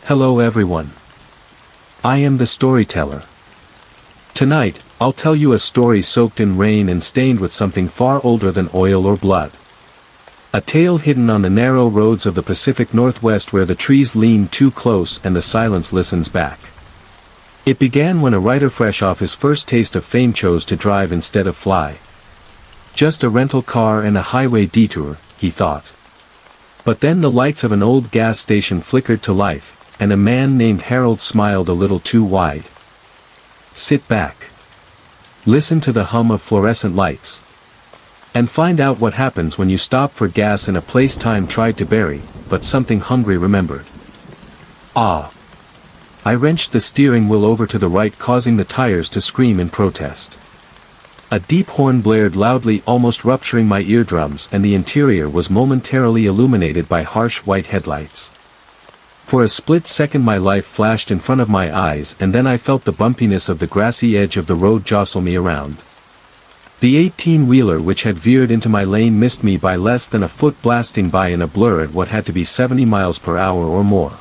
Hello everyone. I am the storyteller. Tonight, I'll tell you a story soaked in rain and stained with something far older than oil or blood. A tale hidden on the narrow roads of the Pacific Northwest where the trees lean too close and the silence listens back. It began when a writer fresh off his first taste of fame chose to drive instead of fly. Just a rental car and a highway detour, he thought. But then the lights of an old gas station flickered to life, and a man named Harold smiled a little too wide. Sit back. Listen to the hum of fluorescent lights. And find out what happens when you stop for gas in a place time tried to bury, but something hungry remembered. Ah! I wrenched the steering wheel over to the right, causing the tires to scream in protest. A deep horn blared loudly, almost rupturing my eardrums, and the interior was momentarily illuminated by harsh white headlights. For a split second my life flashed in front of my eyes, and then I felt the bumpiness of the grassy edge of the road jostle me around. The 18-wheeler which had veered into my lane missed me by less than a foot, blasting by in a blur at what had to be 70 miles per hour or more.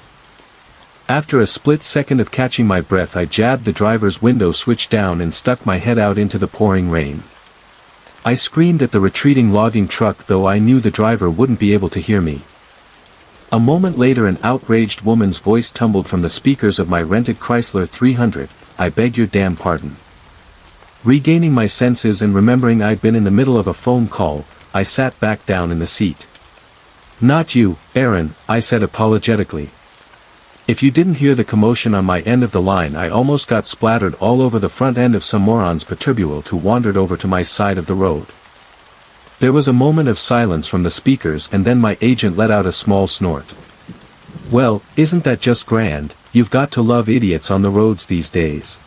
After a split second of catching my breath, I jabbed the driver's window switch down and stuck my head out into the pouring rain. I screamed at the retreating logging truck, though I knew the driver wouldn't be able to hear me. A moment later an outraged woman's voice tumbled from the speakers of my rented Chrysler 300, "I beg your damn pardon." Regaining my senses and remembering I'd been in the middle of a phone call, I sat back down in the seat. "Not you, Aaron," I said apologetically. "If you didn't hear the commotion on my end of the line, I almost got splattered all over the front end of some moron's Peterbilt who wandered over to my side of the road." There was a moment of silence from the speakers, and then my agent let out a small snort. "Well, isn't that just grand? You've got to love idiots on the roads these days."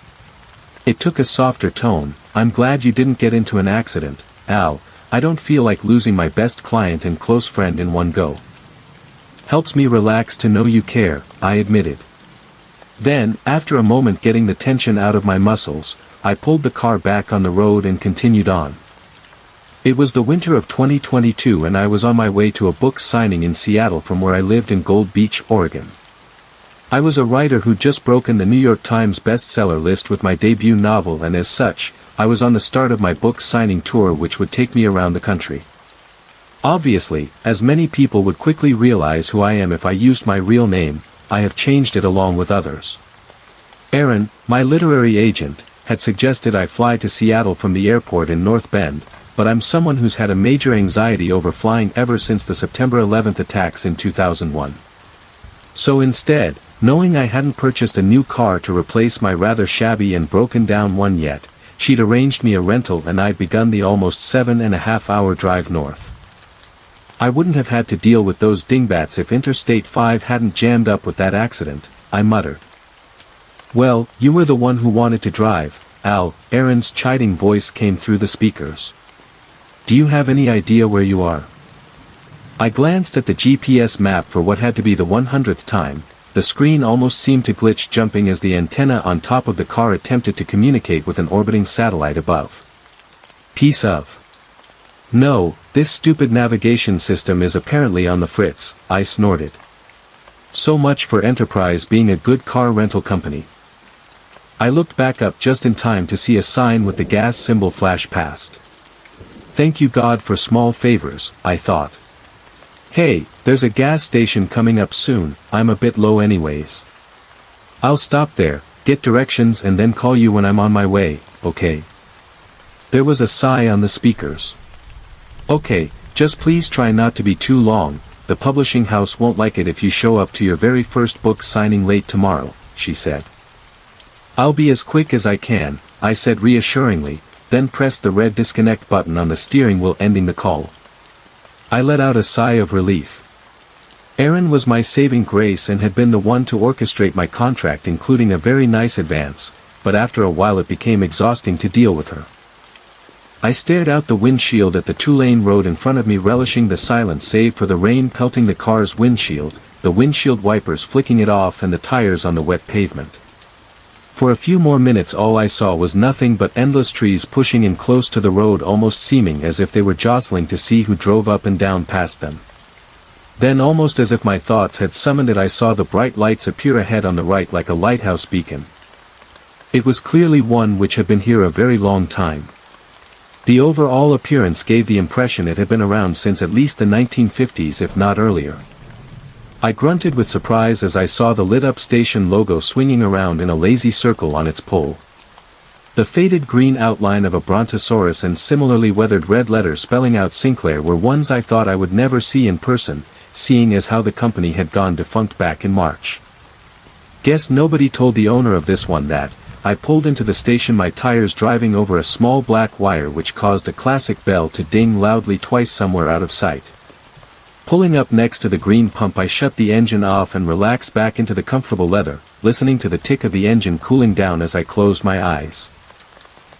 It took a softer tone. "I'm glad you didn't get into an accident, Al. I don't feel like losing my best client and close friend in one go." "Helps me relax to know you care," I admitted. Then, after a moment getting the tension out of my muscles, I pulled the car back on the road and continued on. It was the winter of 2022 and I was on my way to a book signing in Seattle from where I lived in Gold Beach, Oregon. I was a writer who'd just broken the New York Times bestseller list with my debut novel, and as such, I was on the start of my book signing tour, which would take me around the country. Obviously, as many people would quickly realize who I am if I used my real name, I have changed it along with others. Aaron, my literary agent, had suggested I fly to Seattle from the airport in North Bend, but I'm someone who's had a major anxiety over flying ever since the September 11th attacks in 2001. So instead, knowing I hadn't purchased a new car to replace my rather shabby and broken down one yet, she'd arranged me a rental and I'd begun the almost 7.5-hour drive north. I wouldn't have had to deal with those dingbats if Interstate 5 hadn't jammed up with that accident, I muttered. "Well, you were the one who wanted to drive, Al," Aaron's chiding voice came through the speakers. "Do you have any idea where you are?" I glanced at the GPS map for what had to be the 100th time. The screen almost seemed to glitch, jumping as the antenna on top of the car attempted to communicate with an orbiting satellite above. "Piece of. No, this stupid navigation system is apparently on the fritz," I snorted. So much for Enterprise being a good car rental company. I looked back up just in time to see a sign with the gas symbol flash past. Thank you God for small favors, I thought. Hey, there's a gas station coming up soon, I'm a bit low anyways. I'll stop there, get directions and then call you when I'm on my way, okay? There was a sigh on the speakers. Okay, just please try not to be too long, the publishing house won't like it if you show up to your very first book signing late tomorrow, she said. I'll be as quick as I can, I said reassuringly, then pressed the red disconnect button on the steering wheel ending the call. I let out a sigh of relief. Erin was my saving grace and had been the one to orchestrate my contract, including a very nice advance, but after a while it became exhausting to deal with her. I stared out the windshield at the two-lane road in front of me, relishing the silence save for the rain pelting the car's windshield, the windshield wipers flicking it off and the tires on the wet pavement. For a few more minutes all I saw was nothing but endless trees pushing in close to the road, almost seeming as if they were jostling to see who drove up and down past them. Then almost as if my thoughts had summoned it, I saw the bright lights appear ahead on the right like a lighthouse beacon. It was clearly one which had been here a very long time. The overall appearance gave the impression it had been around since at least the 1950s if not earlier. I grunted with surprise as I saw the lit-up station logo swinging around in a lazy circle on its pole. The faded green outline of a brontosaurus and similarly weathered red letters spelling out Sinclair were ones I thought I would never see in person, seeing as how the company had gone defunct back in March. Guess nobody told the owner of this one that. I pulled into the station, my tires driving over a small black wire which caused a classic bell to ding loudly twice somewhere out of sight. Pulling up next to the green pump, I shut the engine off and relaxed back into the comfortable leather, listening to the tick of the engine cooling down as I closed my eyes.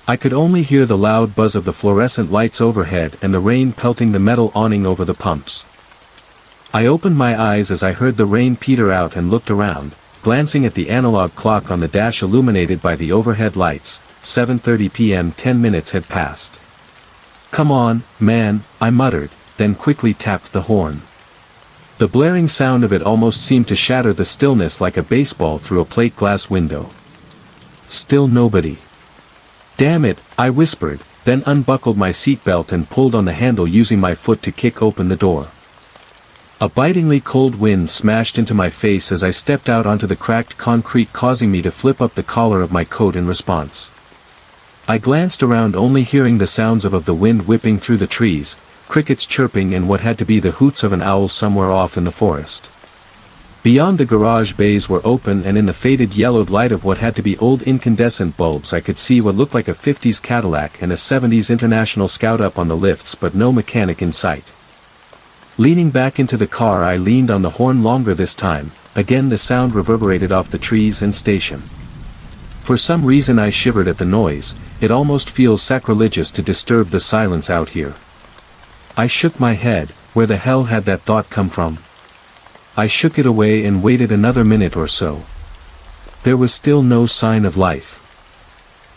I could only hear the loud buzz of the fluorescent lights overhead and the rain pelting the metal awning over the pumps. I opened my eyes as I heard the rain peter out and looked around, glancing at the analog clock on the dash illuminated by the overhead lights. 7:30 p.m. 10 minutes had passed. "Come on, man," I muttered, then quickly tapped the horn. The blaring sound of it almost seemed to shatter the stillness like a baseball through a plate glass window. Still nobody. "Damn it," I whispered, then unbuckled my seatbelt and pulled on the handle using my foot to kick open the door. A bitingly cold wind smashed into my face as I stepped out onto the cracked concrete, causing me to flip up the collar of my coat in response. I glanced around, only hearing the sounds of the wind whipping through the trees, crickets chirping and what had to be the hoots of an owl somewhere off in the forest. Beyond, the garage bays were open and in the faded yellowed light of what had to be old incandescent bulbs I could see what looked like a 50s Cadillac and a 70s International Scout up on the lifts, but no mechanic in sight. Leaning back into the car, I leaned on the horn longer this time. Again the sound reverberated off the trees and station. For some reason I shivered at the noise. It almost feels sacrilegious to disturb the silence out here. I shook my head. Where the hell had that thought come from? I shook it away and waited another minute or so. There was still no sign of life.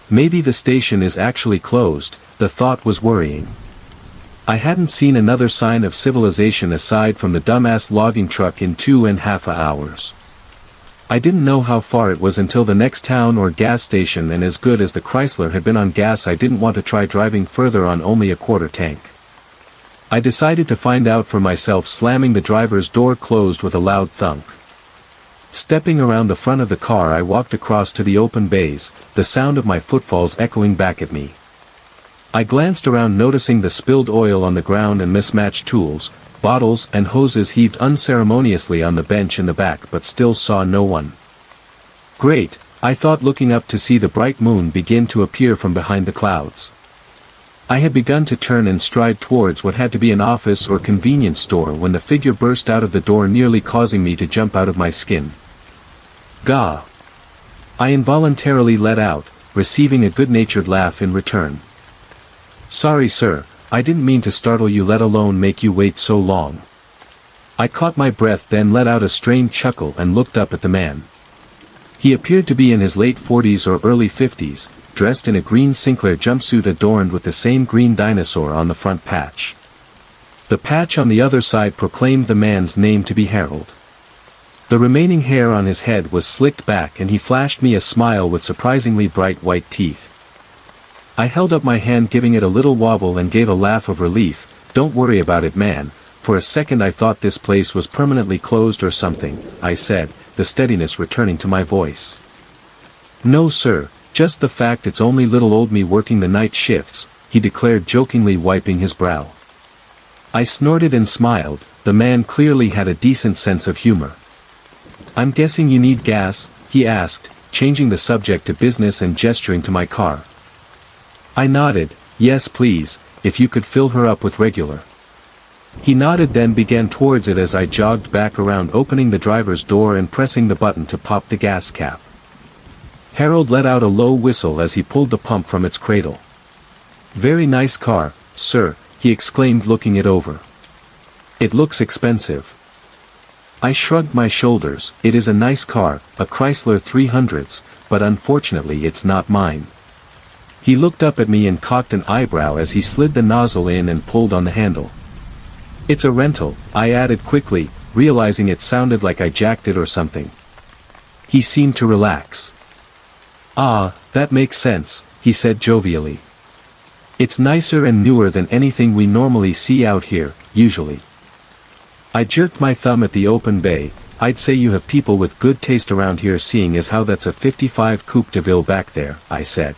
Maybe the station is actually closed, the thought was worrying. I hadn't seen another sign of civilization aside from the dumbass logging truck in 2.5 hours. I didn't know how far it was until the next town or gas station, and as good as the Chrysler had been on gas, I didn't want to try driving further on only a quarter tank. I decided to find out for myself, slamming the driver's door closed with a loud thunk. Stepping around the front of the car, I walked across to the open bays, the sound of my footfalls echoing back at me. I glanced around, noticing the spilled oil on the ground and mismatched tools, bottles and hoses heaved unceremoniously on the bench in the back, but still saw no one. Great, I thought, looking up to see the bright moon begin to appear from behind the clouds. I had begun to turn and stride towards what had to be an office or convenience store when the figure burst out of the door, nearly causing me to jump out of my skin. "Gah!" I involuntarily let out, receiving a good-natured laugh in return. "Sorry sir, I didn't mean to startle you, let alone make you wait so long." I caught my breath, then let out a strained chuckle and looked up at the man. He appeared to be in his late 40s or early 50s, dressed in a green Sinclair jumpsuit adorned with the same green dinosaur on the front patch. The patch on the other side proclaimed the man's name to be Harold. The remaining hair on his head was slicked back and he flashed me a smile with surprisingly bright white teeth. I held up my hand, giving it a little wobble, and gave a laugh of relief. "Don't worry about it, man. For a second I thought this place was permanently closed or something," I said, the steadiness returning to my voice. "No sir, just the fact it's only little old me working the night shifts," he declared jokingly, wiping his brow. I snorted and smiled. The man clearly had a decent sense of humor. "I'm guessing you need gas?" he asked, changing the subject to business and gesturing to my car. I nodded. "Yes please, if you could fill her up with regular." He nodded, then began towards it as I jogged back around, opening the driver's door and pressing the button to pop the gas cap. Harold let out a low whistle as he pulled the pump from its cradle. "Very nice car, sir," he exclaimed, looking it over. "It looks expensive." I shrugged my shoulders. "It is a nice car, a Chrysler 300s, but unfortunately it's not mine." He looked up at me and cocked an eyebrow as he slid the nozzle in and pulled on the handle. It's a rental, I added quickly, realizing it sounded like I jacked it or something. He seemed to relax. Ah, that makes sense, he said jovially. It's nicer and newer than anything we normally see out here, usually. I jerked my thumb at the open bay. I'd say you have people with good taste around here, seeing as how that's a 55 Coupe de Ville back there, I said.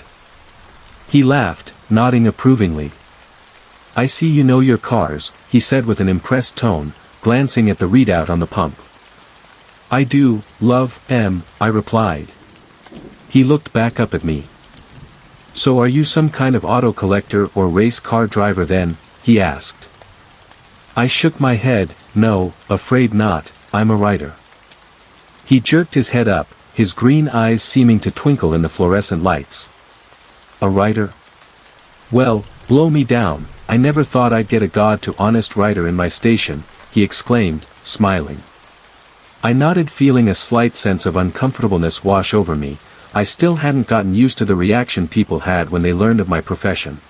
He laughed, nodding approvingly. I see you know your cars, he said with an impressed tone, glancing at the readout on the pump. I do, love, I replied. He looked back up at me. So are you some kind of auto collector or race car driver then? He asked. I shook my head. No, afraid not, I'm a writer. He jerked his head up, his green eyes seeming to twinkle in the fluorescent lights. A writer? Well, blow me down, I never thought I'd get a god to honest writer in my station, he exclaimed, smiling. I nodded, feeling a slight sense of uncomfortableness wash over me. I still hadn't gotten used to the reaction people had when they learned of my profession.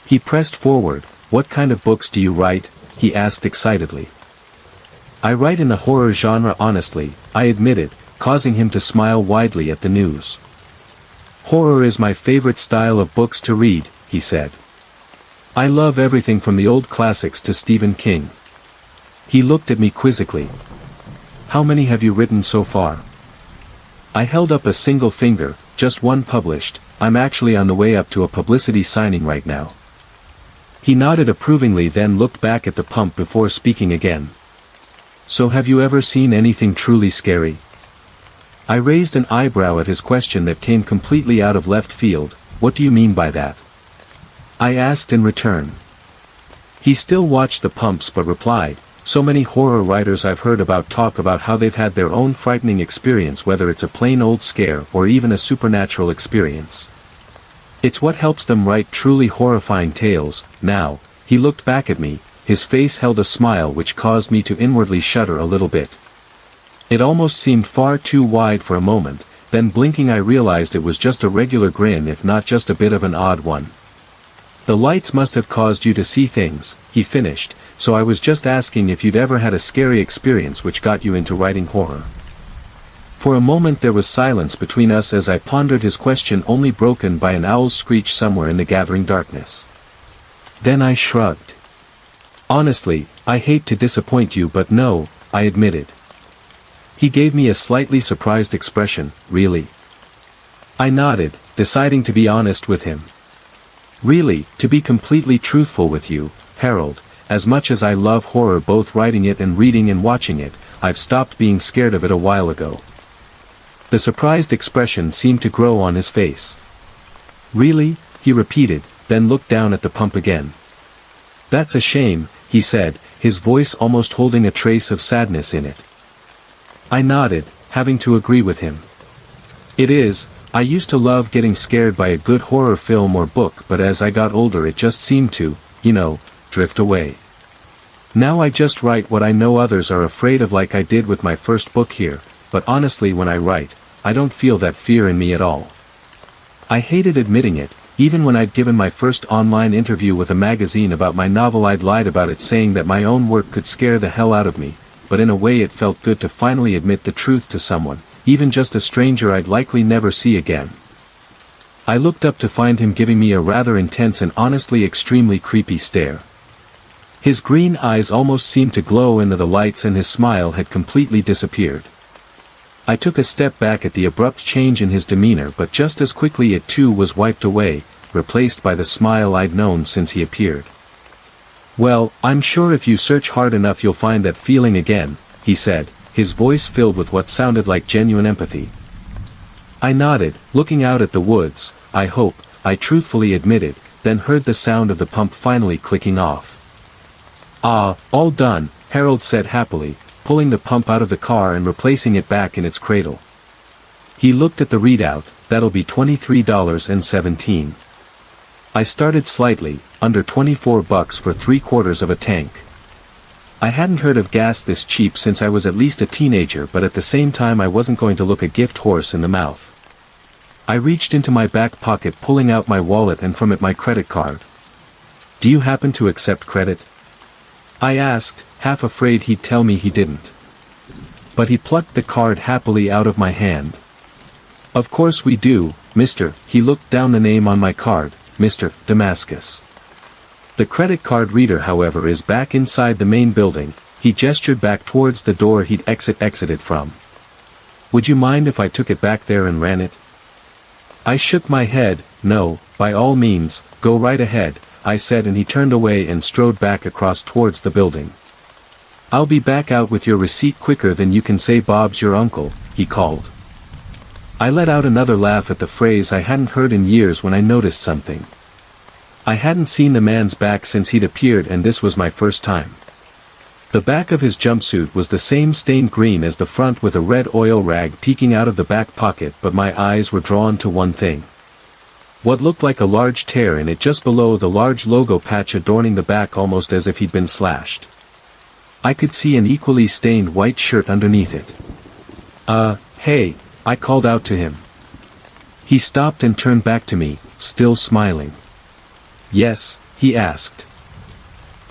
He pressed forward. What kind of books do you write? He asked excitedly. I write in the horror genre, honestly, I admitted, causing him to smile widely at the news. Horror is my favorite style of books to read, he said. I love everything from the old classics to Stephen King. He looked at me quizzically. How many have you written so far? I held up a single finger, just one published. I'm actually on the way up to a publicity signing right now. He nodded approvingly, then looked back at the pump before speaking again. So have you ever seen anything truly scary? I raised an eyebrow at his question that came completely out of left field. What do you mean by that? I asked in return. He still watched the pumps but replied, so many horror writers I've heard about talk about how they've had their own frightening experience, whether it's a plain old scare or even a supernatural experience. It's what helps them write truly horrifying tales. Now, he looked back at me, his face held a smile which caused me to inwardly shudder a little bit. It almost seemed far too wide for a moment, then blinking I realized it was just a regular grin, if not just a bit of an odd one. The lights must have caused you to see things, he finished, so I was just asking if you'd ever had a scary experience which got you into writing horror. For a moment there was silence between us as I pondered his question, only broken by an owl's screech somewhere in the gathering darkness. Then I shrugged. Honestly, I hate to disappoint you, but no, I admitted. He gave me a slightly surprised expression. Really? I nodded, deciding to be honest with him. Really, to be completely truthful with you, Harold, as much as I love horror, both writing it and reading and watching it, I've stopped being scared of it a while ago. The surprised expression seemed to grow on his face. Really? He repeated, then looked down at the pump again. That's a shame, he said, his voice almost holding a trace of sadness in it. I nodded, having to agree with him. It is. I used to love getting scared by a good horror film or book, but as I got older it just seemed to, drift away. Now I just write what I know others are afraid of, like I did with my first book here, but honestly when I write, I don't feel that fear in me at all. I hated admitting it. Even when I'd given my first online interview with a magazine about my novel, I'd lied about it, saying that my own work could scare the hell out of me, but in a way it felt good to finally admit the truth to someone, even just a stranger I'd likely never see again. I looked up to find him giving me a rather intense and honestly extremely creepy stare. His green eyes almost seemed to glow into the lights and his smile had completely disappeared. I took a step back at the abrupt change in his demeanor, but just as quickly it too was wiped away, replaced by the smile I'd known since he appeared. Well, I'm sure if you search hard enough you'll find that feeling again, he said, his voice filled with what sounded like genuine empathy. I nodded, looking out at the woods. I hope, I truthfully admitted, then heard the sound of the pump finally clicking off. Ah, all done, Harold said happily, pulling the pump out of the car and replacing it back in its cradle. He looked at the readout. That'll be $23.17. I started slightly, under $24 for 3/4 of a tank. I hadn't heard of gas this cheap since I was at least a teenager, but at the same time I wasn't going to look a gift horse in the mouth. I reached into my back pocket, pulling out my wallet and from it my credit card. Do you happen to accept credit? I asked, half afraid he'd tell me he didn't. But he plucked the card happily out of my hand. Of course we do, Mr. He looked down the name on my card, Mr. Damascus. The credit card reader, however, is back inside the main building. He gestured back towards the door he'd exited from. Would you mind if I took it back there and ran it? I shook my head. No, by all means, go right ahead, I said, and he turned away and strode back across towards the building. I'll be back out with your receipt quicker than you can say Bob's your uncle, he called. I let out another laugh at the phrase I hadn't heard in years when I noticed something. I hadn't seen the man's back since he'd appeared, and this was my first time. The back of his jumpsuit was the same stained green as the front, with a red oil rag peeking out of the back pocket, but my eyes were drawn to one thing. What looked like a large tear in it just below the large logo patch adorning the back, almost as if he'd been slashed. I could see an equally stained white shirt underneath it. Hey, I called out to him. He stopped and turned back to me, still smiling. Yes, he asked.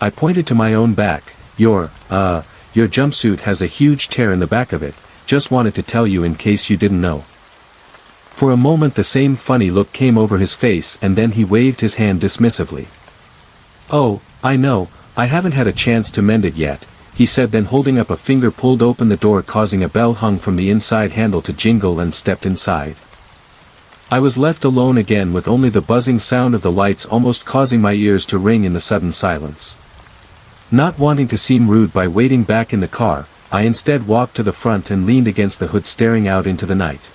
I pointed to my own back. Your jumpsuit has a huge tear in the back of it, just wanted to tell you in case you didn't know. For a moment the same funny look came over his face, and then he waved his hand dismissively. Oh, I know, I haven't had a chance to mend it yet, he said, then holding up a finger pulled open the door, causing a bell hung from the inside handle to jingle, and stepped inside. I was left alone again, with only the buzzing sound of the lights almost causing my ears to ring in the sudden silence. Not wanting to seem rude by waiting back in the car, I instead walked to the front and leaned against the hood, staring out into the night.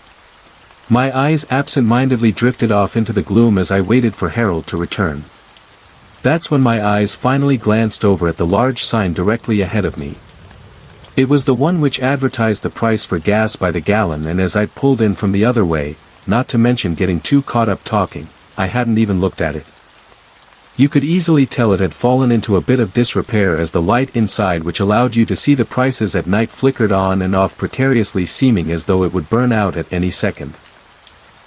My eyes absent-mindedly drifted off into the gloom as I waited for Harold to return. That's when my eyes finally glanced over at the large sign directly ahead of me. It was the one which advertised the price for gas by the gallon, and as I pulled in from the other way, not to mention getting too caught up talking, I hadn't even looked at it. You could easily tell it had fallen into a bit of disrepair, as the light inside, which allowed you to see the prices at night, flickered on and off precariously, seeming as though it would burn out at any second.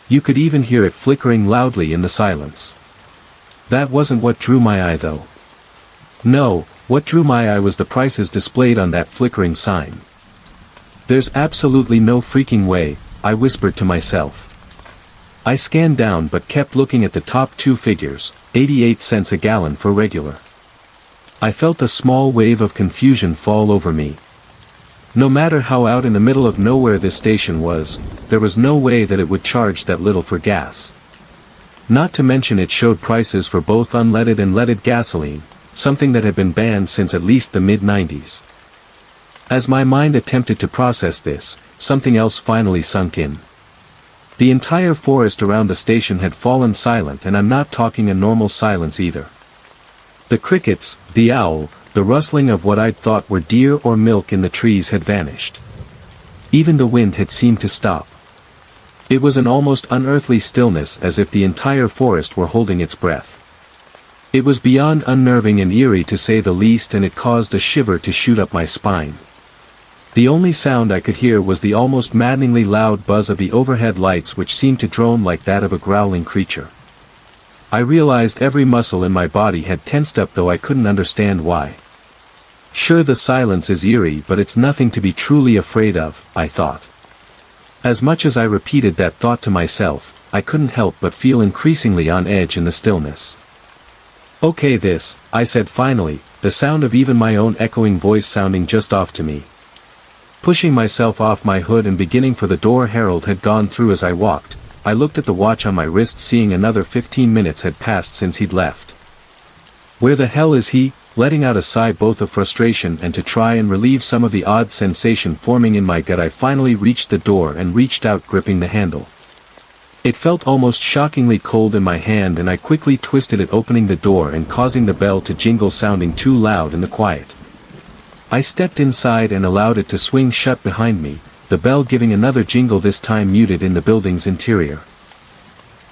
You could even hear it flickering loudly in the silence. That wasn't what drew my eye though. No, what drew my eye was the prices displayed on that flickering sign. There's absolutely no freaking way, I whispered to myself. I scanned down but kept looking at the top two figures, 88 cents a gallon for regular. I felt a small wave of confusion fall over me. No matter how out in the middle of nowhere this station was, there was no way that it would charge that little for gas. Not to mention it showed prices for both unleaded and leaded gasoline, something that had been banned since at least the mid-90s. As my mind attempted to process this, something else finally sunk in. The entire forest around the station had fallen silent, and I'm not talking a normal silence either. The crickets, the owl, the rustling of what I'd thought were deer or milk in the trees had vanished. Even the wind had seemed to stop. It was an almost unearthly stillness, as if the entire forest were holding its breath. It was beyond unnerving and eerie to say the least, and it caused a shiver to shoot up my spine. The only sound I could hear was the almost maddeningly loud buzz of the overhead lights, which seemed to drone like that of a growling creature. I realized every muscle in my body had tensed up, though I couldn't understand why. Sure, the silence is eerie, but it's nothing to be truly afraid of, I thought. As much as I repeated that thought to myself, I couldn't help but feel increasingly on edge in the stillness. Okay, this, I said finally, the sound of even my own echoing voice sounding just off to me. Pushing myself off my hood and beginning for the door Harold had gone through as I walked, I looked at the watch on my wrist, seeing another 15 minutes had passed since he'd left. Where the hell is he? Letting out a sigh both of frustration and to try and relieve some of the odd sensation forming in my gut, I finally reached the door and reached out, gripping the handle. It felt almost shockingly cold in my hand, and I quickly twisted it, opening the door and causing the bell to jingle, sounding too loud in the quiet. I stepped inside and allowed it to swing shut behind me, the bell giving another jingle, this time muted in the building's interior.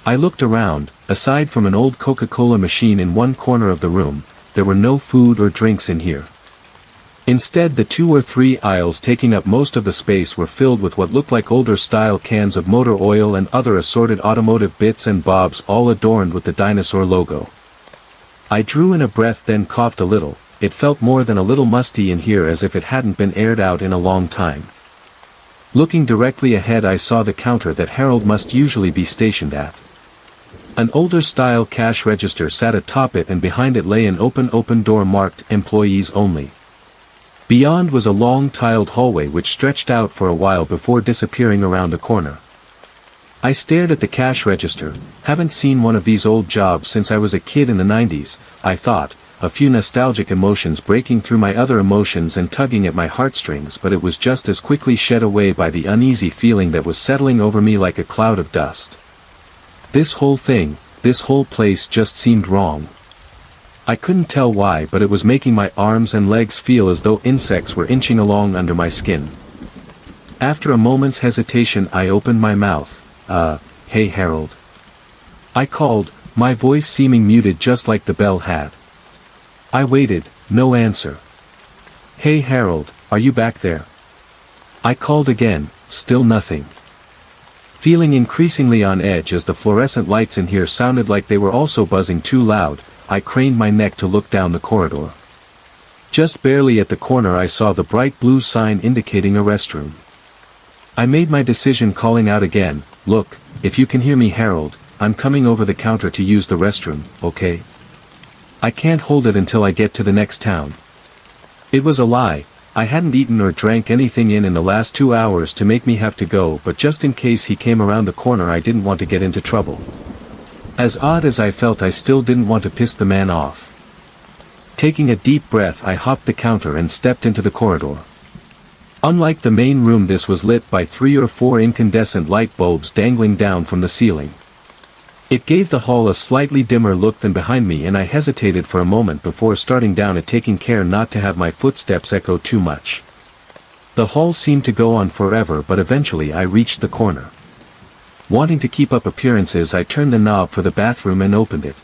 I looked around. Aside from an old Coca-Cola machine in one corner of the room, there were no food or drinks in here. Instead, the 2 or 3 aisles taking up most of the space were filled with what looked like older-style cans of motor oil and other assorted automotive bits and bobs, all adorned with the dinosaur logo. I drew in a breath, then coughed a little, it felt more than a little musty in here, as if it hadn't been aired out in a long time. Looking directly ahead, I saw the counter that Harold must usually be stationed at. An older-style cash register sat atop it, and behind it lay an open door marked "Employees Only." Beyond was a long tiled hallway which stretched out for a while before disappearing around a corner. I stared at the cash register. Haven't seen one of these old jobs since I was a kid in the 90s, I thought, a few nostalgic emotions breaking through my other emotions and tugging at my heartstrings, but it was just as quickly shed away by the uneasy feeling that was settling over me like a cloud of dust. This whole thing, this whole place just seemed wrong. I couldn't tell why, but it was making my arms and legs feel as though insects were inching along under my skin. After a moment's hesitation, I opened my mouth. Hey Harold. I called, my voice seeming muted just like the bell had. I waited, no answer. Hey Harold, are you back there? I called again, still nothing. Feeling increasingly on edge as the fluorescent lights in here sounded like they were also buzzing too loud, I craned my neck to look down the corridor. Just barely at the corner I saw the bright blue sign indicating a restroom. I made my decision, calling out again, "Look, if you can hear me Harold, I'm coming over the counter to use the restroom, okay? I can't hold it until I get to the next town." It was a lie. I hadn't eaten or drank anything in the last 2 hours to make me have to go, but just in case he came around the corner I didn't want to get into trouble. As odd as I felt, I still didn't want to piss the man off. Taking a deep breath, I hopped the counter and stepped into the corridor. Unlike the main room, this was lit by 3 or 4 incandescent light bulbs dangling down from the ceiling. It gave the hall a slightly dimmer look than behind me, and I hesitated for a moment before starting down it, taking care not to have my footsteps echo too much. The hall seemed to go on forever, but eventually I reached the corner. Wanting to keep up appearances, I turned the knob for the bathroom and opened it.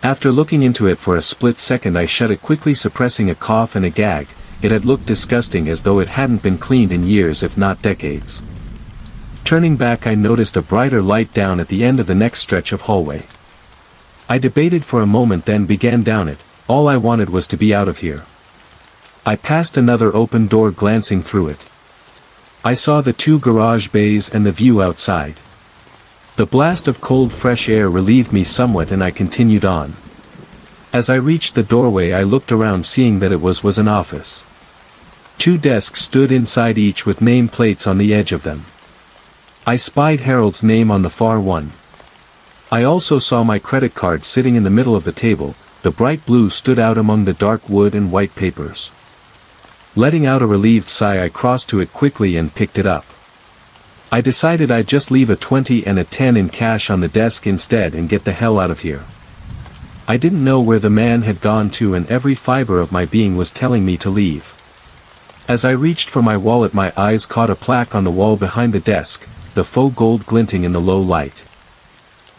After looking into it for a split second, I shut it quickly, suppressing a cough and a gag. It had looked disgusting, as though it hadn't been cleaned in years if not decades. Turning back, I noticed a brighter light down at the end of the next stretch of hallway. I debated for a moment, then began down it. All I wanted was to be out of here. I passed another open door, glancing through it. I saw the 2 garage bays and the view outside. The blast of cold fresh air relieved me somewhat, and I continued on. As I reached the doorway, I looked around, seeing that it was an office. 2 desks stood inside, each with name plates on the edge of them. I spied Harold's name on the far one. I also saw my credit card sitting in the middle of the table. The bright blue stood out among the dark wood and white papers. Letting out a relieved sigh, I crossed to it quickly and picked it up. I decided I'd just leave a 20 and a 10 in cash on the desk instead and get the hell out of here. I didn't know where the man had gone to, and every fiber of my being was telling me to leave. As I reached for my wallet, my eyes caught a plaque on the wall behind the desk, the faux gold glinting in the low light.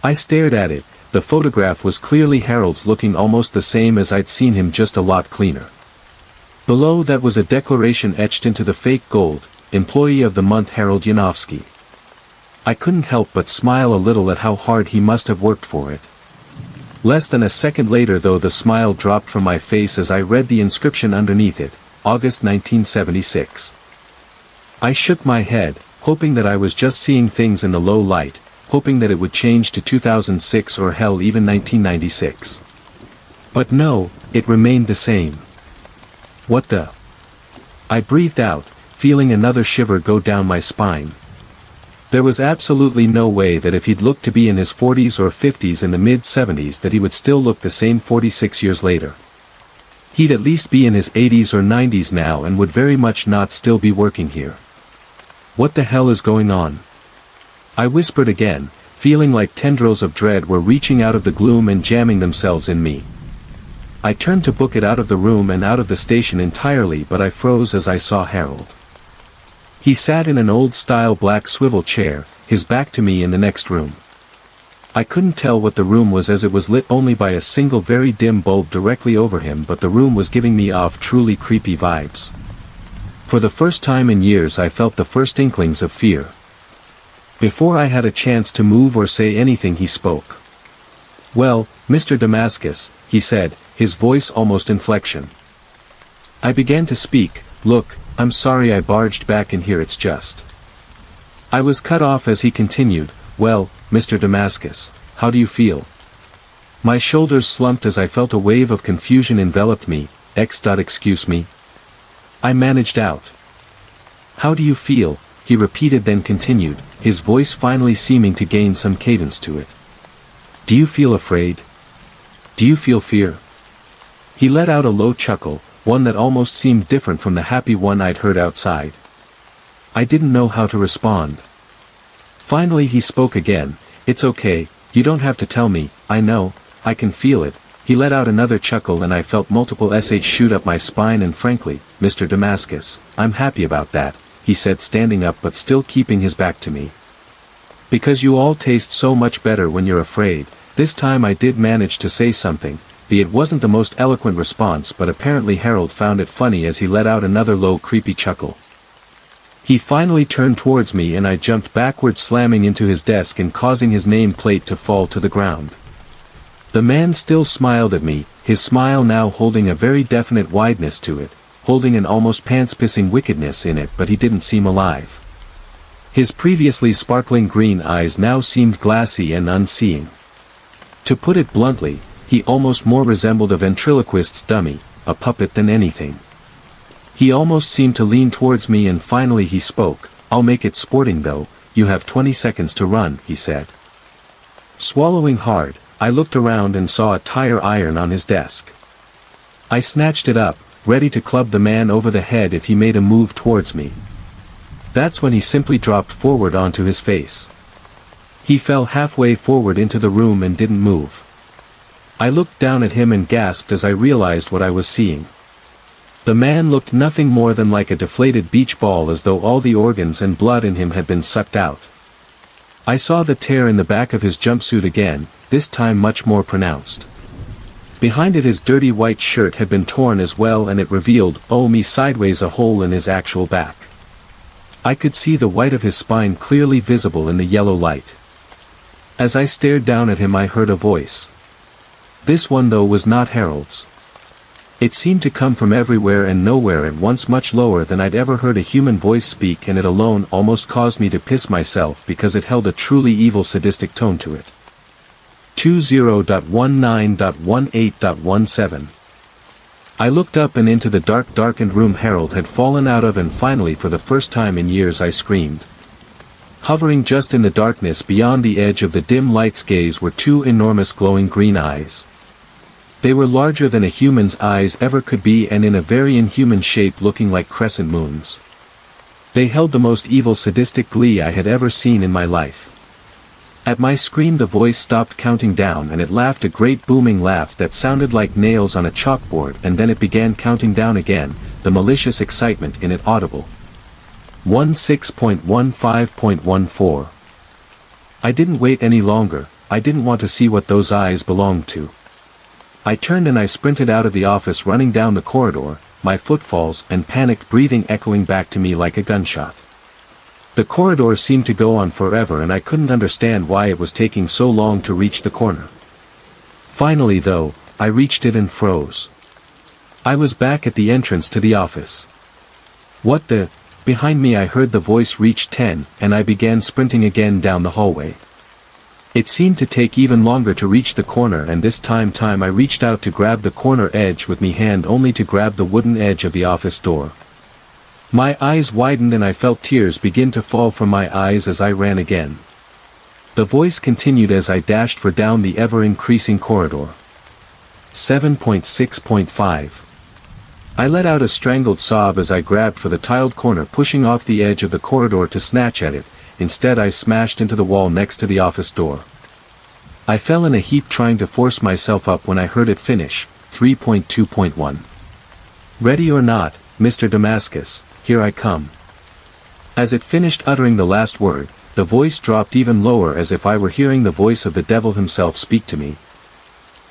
I stared at it. The photograph was clearly Harold's, looking almost the same as I'd seen him, just a lot cleaner. Below that was a declaration etched into the fake gold: "Employee of the Month Harold Yanofsky." I couldn't help but smile a little at how hard he must have worked for it. Less than a second later, though, the smile dropped from my face as I read the inscription underneath it: August 1976. I shook my head, hoping that I was just seeing things in the low light, hoping that it would change to 2006 or hell even 1996. But no, it remained the same. What the? I breathed out, feeling another shiver go down my spine. There was absolutely no way that if he'd looked to be in his 40s or 50s in the mid-70s that he would still look the same 46 years later. He'd at least be in his 80s or 90s now and would very much not still be working here. What the hell is going on? I whispered again, feeling like tendrils of dread were reaching out of the gloom and jamming themselves in me. I turned to book it out of the room and out of the station entirely, but I froze as I saw Harold. He sat in an old-style black swivel chair, his back to me, in the next room. I couldn't tell what the room was, as it was lit only by a single very dim bulb directly over him, but the room was giving me off truly creepy vibes. For the first time in years I felt the first inklings of fear. Before I had a chance to move or say anything, he spoke. "Well, Mr. Damascus," he said, his voice almost inflection. I began to speak. "Look, I'm sorry I barged back in here, it's just." I was cut off as he continued, "Well, Mr. Damascus, how do you feel?" My shoulders slumped as I felt a wave of confusion enveloped me. Excuse me. I managed out. "How do you feel?" he repeated, then continued, his voice finally seeming to gain some cadence to it. "Do you feel afraid? Do you feel fear?" He let out a low chuckle, one that almost seemed different from the happy one I'd heard outside. I didn't know how to respond. Finally he spoke again. "It's okay, you don't have to tell me, I know, I can feel it." He let out another chuckle and I felt multiple shs shoot up my spine. "And frankly, Mr. Damascus, I'm happy about that," he said, standing up but still keeping his back to me. "Because you all taste so much better when you're afraid." This time I did manage to say something. It wasn't the most eloquent response, but apparently Harold found it funny as he let out another low creepy chuckle. He finally turned towards me and I jumped backward, slamming into his desk and causing his name plate to fall to the ground. The man still smiled at me, his smile now holding a very definite wideness to it, holding an almost pants-pissing wickedness in it, but he didn't seem alive. His previously sparkling green eyes now seemed glassy and unseeing. To put it bluntly, he almost more resembled a ventriloquist's dummy, a puppet, than anything. He almost seemed to lean towards me and finally he spoke. "I'll make it sporting though, you have 20 seconds to run," he said. Swallowing hard, I looked around and saw a tire iron on his desk. I snatched it up, ready to club the man over the head if he made a move towards me. That's when he simply dropped forward onto his face. He fell halfway forward into the room and didn't move. I looked down at him and gasped as I realized what I was seeing. The man looked nothing more than like a deflated beach ball, as though all the organs and blood in him had been sucked out. I saw the tear in the back of his jumpsuit again, this time much more pronounced. Behind it his dirty white shirt had been torn as well, and it revealed, oh me, sideways, a hole in his actual back. I could see the white of his spine clearly visible in the yellow light. As I stared down at him I heard a voice. This one though was not Harold's. It seemed to come from everywhere and nowhere at once, much lower than I'd ever heard a human voice speak, and it alone almost caused me to piss myself because it held a truly evil, sadistic tone to it. 20.19.18.17. I looked up and into the darkened room Harold had fallen out of, and finally for the first time in years I screamed. Hovering just in the darkness beyond the edge of the dim light's gaze were two enormous glowing green eyes. They were larger than a human's eyes ever could be, and in a very inhuman shape, looking like crescent moons. They held the most evil, sadistic glee I had ever seen in my life. At my scream the voice stopped counting down, and it laughed a great booming laugh that sounded like nails on a chalkboard, and then it began counting down again, the malicious excitement in it audible. 16.15.14. I didn't wait any longer. I didn't want to see what those eyes belonged to. I turned and I sprinted out of the office, running down the corridor, my footfalls and panicked breathing echoing back to me like a gunshot. The corridor seemed to go on forever, and I couldn't understand why it was taking so long to reach the corner. Finally though, I reached it and froze. I was back at the entrance to the office. What the... Behind me I heard the voice reach 10, and I began sprinting again down the hallway. It seemed to take even longer to reach the corner, and this time I reached out to grab the corner edge with me hand, only to grab the wooden edge of the office door. My eyes widened and I felt tears begin to fall from my eyes as I ran again. The voice continued as I dashed for down the ever-increasing corridor. 7.6.5. I let out a strangled sob as I grabbed for the tiled corner, pushing off the edge of the corridor to snatch at it. Instead I smashed into the wall next to the office door. I fell in a heap trying to force myself up when I heard it finish. 3.2.1. Ready or not, Mr. Damascus, here I come. As it finished uttering the last word, the voice dropped even lower, as if I were hearing the voice of the devil himself speak to me.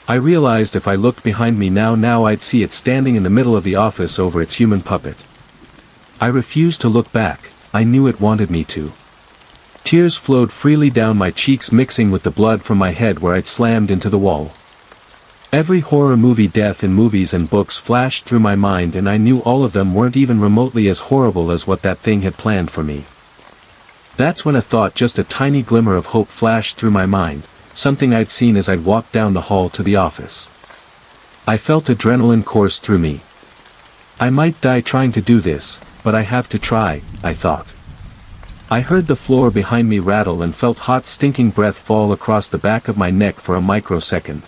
I realized if I looked behind me now I'd see it standing in the middle of the office over its human puppet. I refused to look back. I knew it wanted me to. Tears flowed freely down my cheeks, mixing with the blood from my head where I'd slammed into the wall. Every horror movie death in movies and books flashed through my mind, and I knew all of them weren't even remotely as horrible as what that thing had planned for me. That's when a thought, just a tiny glimmer of hope, flashed through my mind, something I'd seen as I'd walked down the hall to the office. I felt adrenaline course through me. I might die trying to do this, but I have to try, I thought. I heard the floor behind me rattle and felt hot stinking breath fall across the back of my neck for a microsecond.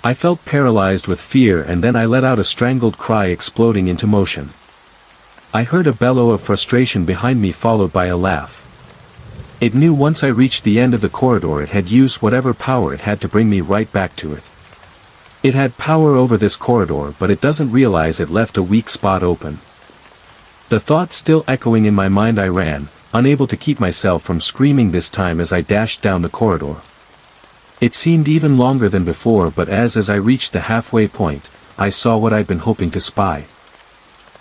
I felt paralyzed with fear, and then I let out a strangled cry, exploding into motion. I heard a bellow of frustration behind me, followed by a laugh. It knew once I reached the end of the corridor it had used whatever power it had to bring me right back to it. It had power over this corridor, but it doesn't realize it left a weak spot open. The thought still echoing in my mind, I ran, unable to keep myself from screaming this time as I dashed down the corridor. It seemed even longer than before, but as I reached the halfway point, I saw what I'd been hoping to spy.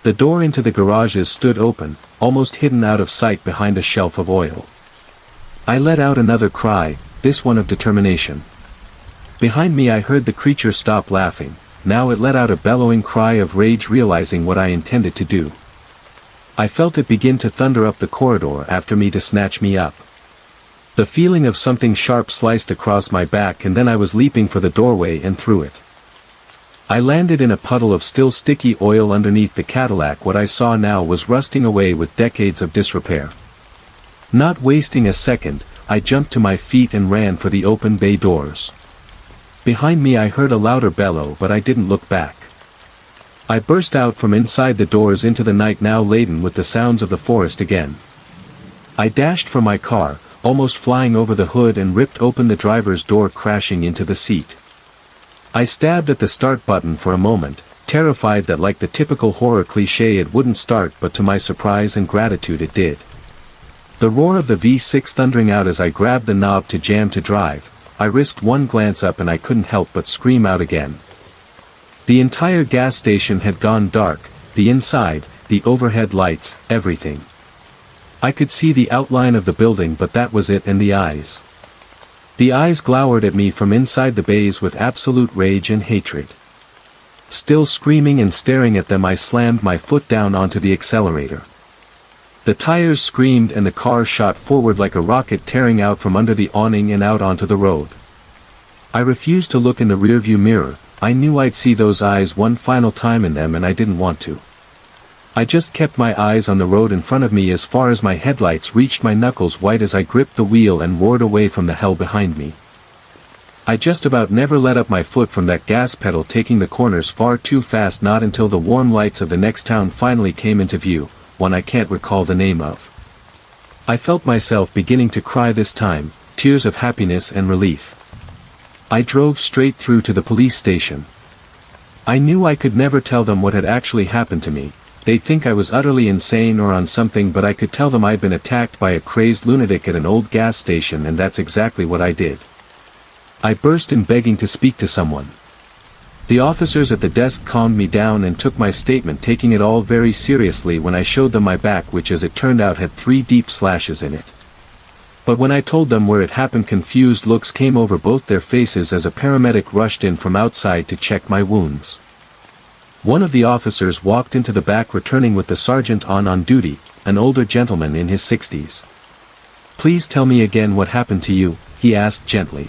The door into the garages stood open, almost hidden out of sight behind a shelf of oil. I let out another cry, this one of determination. Behind me I heard the creature stop laughing. Now it let out a bellowing cry of rage, realizing what I intended to do. I felt it begin to thunder up the corridor after me to snatch me up. The feeling of something sharp sliced across my back, and then I was leaping for the doorway and through it. I landed in a puddle of still sticky oil underneath the Cadillac. What I saw now was rusting away with decades of disrepair. Not wasting a second, I jumped to my feet and ran for the open bay doors. Behind me I heard a louder bellow, but I didn't look back. I burst out from inside the doors into the night, now laden with the sounds of the forest again. I dashed for my car, almost flying over the hood, and ripped open the driver's door, crashing into the seat. I stabbed at the start button for a moment, terrified that, like the typical horror cliché, it wouldn't start, but to my surprise and gratitude it did. The roar of the V6 thundering out as I grabbed the knob to jam to drive, I risked one glance up and I couldn't help but scream out again. The entire gas station had gone dark, the inside, the overhead lights, everything. I could see the outline of the building, but that was it, and the eyes. The eyes glowered at me from inside the bays with absolute rage and hatred. Still screaming and staring at them, I slammed my foot down onto the accelerator. The tires screamed and the car shot forward like a rocket, tearing out from under the awning and out onto the road. I refused to look in the rearview mirror. I knew I'd see those eyes one final time in them, and I didn't want to. I just kept my eyes on the road in front of me as far as my headlights reached, my knuckles white as I gripped the wheel and roared away from the hell behind me. I just about never let up my foot from that gas pedal, taking the corners far too fast. Not until the warm lights of the next town finally came into view, one I can't recall the name of. I felt myself beginning to cry this time, tears of happiness and relief. I drove straight through to the police station. I knew I could never tell them what had actually happened to me. They'd think I was utterly insane or on something, but I could tell them I'd been attacked by a crazed lunatic at an old gas station, and that's exactly what I did. I burst in, begging to speak to someone. The officers at the desk calmed me down and took my statement, taking it all very seriously when I showed them my back, which as it turned out had 3 deep slashes in it. But when I told them where it happened, confused looks came over both their faces as a paramedic rushed in from outside to check my wounds. One of the officers walked into the back, returning with the sergeant on duty, an older gentleman in his 60s. "Please tell me again what happened to you," he asked gently.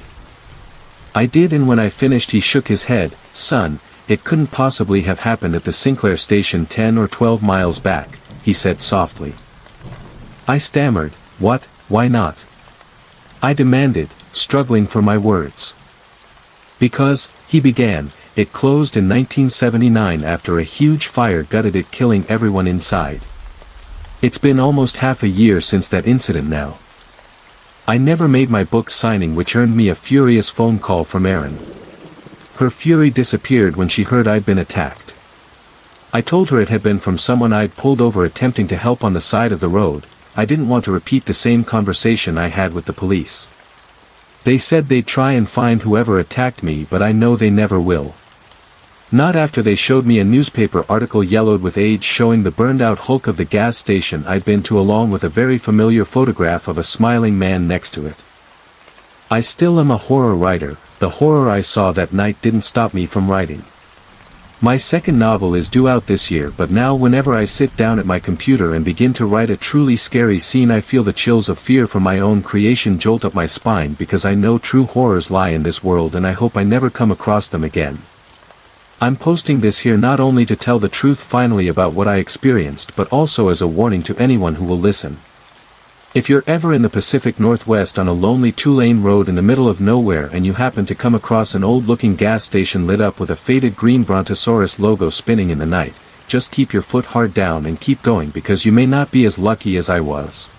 I did, and when I finished he shook his head. "Son, it couldn't possibly have happened at the Sinclair station 10 or 12 miles back," he said softly. I stammered, "What, why not?" I demanded, struggling for my words. "Because," he began, "it closed in 1979 after a huge fire gutted it, killing everyone inside. It's been almost half a year since that incident now. I never made my book signing, which earned me a furious phone call from Erin. Her fury disappeared when she heard I'd been attacked. I told her it had been from someone I'd pulled over attempting to help on the side of the road. I didn't want to repeat the same conversation I had with the police. They said they'd try and find whoever attacked me, but I know they never will. Not after they showed me a newspaper article yellowed with age showing the burned-out hulk of the gas station I'd been to, along with a very familiar photograph of a smiling man next to it. I still am a horror writer. The horror I saw that night didn't stop me from writing. My second novel is due out this year, but now whenever I sit down at my computer and begin to write a truly scary scene, I feel the chills of fear for my own creation jolt up my spine, because I know true horrors lie in this world and I hope I never come across them again. I'm posting this here not only to tell the truth finally about what I experienced, but also as a warning to anyone who will listen. If you're ever in the Pacific Northwest on a lonely 2-lane road in the middle of nowhere and you happen to come across an old-looking gas station lit up with a faded green Brontosaurus logo spinning in the night, just keep your foot hard down and keep going, because you may not be as lucky as I was.